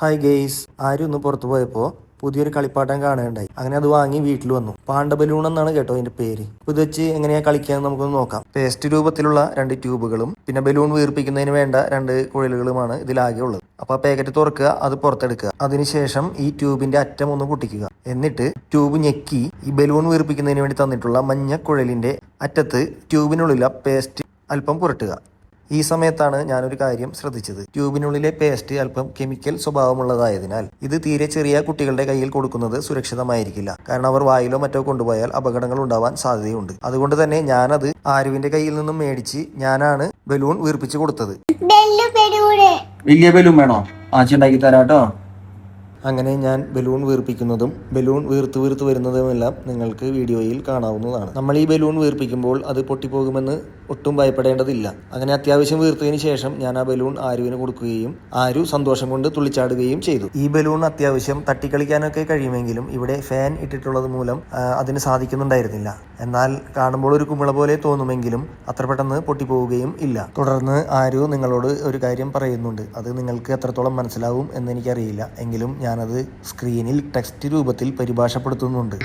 Hi guys, ആരും ഒന്ന് പുറത്തു പോയപ്പോൾ പുതിയൊരു കളിപ്പാട്ടം കാണുകയുണ്ടായി. അങ്ങനെ അത് വാങ്ങി വീട്ടിൽ വന്നു. പാണ്ട ബലൂൺ എന്നാണ് കേട്ടോ അതിന്റെ പേര്. ഇത് വെച്ച് എങ്ങനെയാ കളിക്കാൻ നമുക്കൊന്ന് നോക്കാം. പേസ്റ്റ് രൂപത്തിലുള്ള 2 ട്യൂബുകളും പിന്നെ ബലൂൺ വീർപ്പിക്കുന്നതിന് വേണ്ട 2 കുഴലുകളുമാണ് ഇതിലാകെ ഉള്ളത്. അപ്പോൾ ആ പാക്കറ്റ് തുറക്കുക, അത് പുറത്തെടുക്കുക. അതിനുശേഷം ഈ ട്യൂബിന്റെ അറ്റം ഒന്ന് പൊട്ടിക്കുക. എന്നിട്ട് ട്യൂബ് ഞെക്കി ഈ ബലൂൺ വീർപ്പിക്കുന്നതിന് വേണ്ടി തന്നിട്ടുള്ള മഞ്ഞ കുഴലിന്റെ അറ്റത്ത് ട്യൂബിനുള്ളിലെ പേസ്റ്റ് അല്പം പുരട്ടുക. ഈ സമയത്താണ് ഞാനൊരു കാര്യം ശ്രദ്ധിച്ചത്. ട്യൂബിനുള്ളിലെ പേസ്റ്റ് അല്പം കെമിക്കൽ സ്വഭാവമുള്ളതായതിനാൽ ഇത് തീരെ ചെറിയ കുട്ടികളുടെ കയ്യിൽ കൊടുക്കുന്നത് സുരക്ഷിതമായിരിക്കില്ല. കാരണം അവർ വായിലോ മറ്റോ കൊണ്ടുപോയാൽ അപകടങ്ങൾ ഉണ്ടാവാൻ സാധ്യതയുണ്ട്. അതുകൊണ്ട് തന്നെ ഞാനത് ആരുവിന്റെ കയ്യിൽ നിന്നും മേടിച്ച് ഞാനാണ് ബലൂൺ വീർപ്പിച്ചു കൊടുത്തത്. വലിയ ബലൂൺ വേണോ? ആച്ചി തരാട്ടോ. അങ്ങനെ ഞാൻ ബലൂൺ വീർപ്പിക്കുന്നതും ബലൂൺ വീർത്ത് വരുന്നതുമെല്ലാം നിങ്ങൾക്ക് വീഡിയോയിൽ കാണാവുന്നതാണ്. നമ്മൾ ഈ ബലൂൺ വീർപ്പിക്കുമ്പോൾ അത് പൊട്ടിപ്പോകുമെന്ന് ഒട്ടും ഭയപ്പെടേണ്ടതില്ല. അങ്ങനെ അത്യാവശ്യം വീർത്തതിന് ശേഷം ഞാൻ ആ ബലൂൺ ആരുവിന് കൊടുക്കുകയും ആരു സന്തോഷം കൊണ്ട് തുള്ളിച്ചാടുകയും ചെയ്തു. ഈ ബലൂൺ അത്യാവശ്യം തട്ടിക്കളിക്കാനൊക്കെ കഴിയുമെങ്കിലും ഇവിടെ ഫാൻ ഇട്ടിട്ടുള്ളത് മൂലം അതിന് സാധിക്കുന്നുണ്ടായിരുന്നില്ല. എന്നാൽ കാണുമ്പോൾ ഒരു കുമിള പോലെ തോന്നുമെങ്കിലും അത്ര പെട്ടെന്ന് പൊട്ടിപ്പോവുകയും ഇല്ല. തുടർന്ന് ആരു നിങ്ങളോട് ഒരു കാര്യം പറയുന്നുണ്ട്. അത് നിങ്ങൾക്ക് എത്രത്തോളം മനസ്സിലാവും എന്ന് എനിക്കറിയില്ല. എങ്കിലും ഞാനത് സ്ക്രീനിൽ ടെക്സ്റ്റ് രൂപത്തിൽ പരിഭാഷപ്പെടുത്തുന്നുണ്ട്.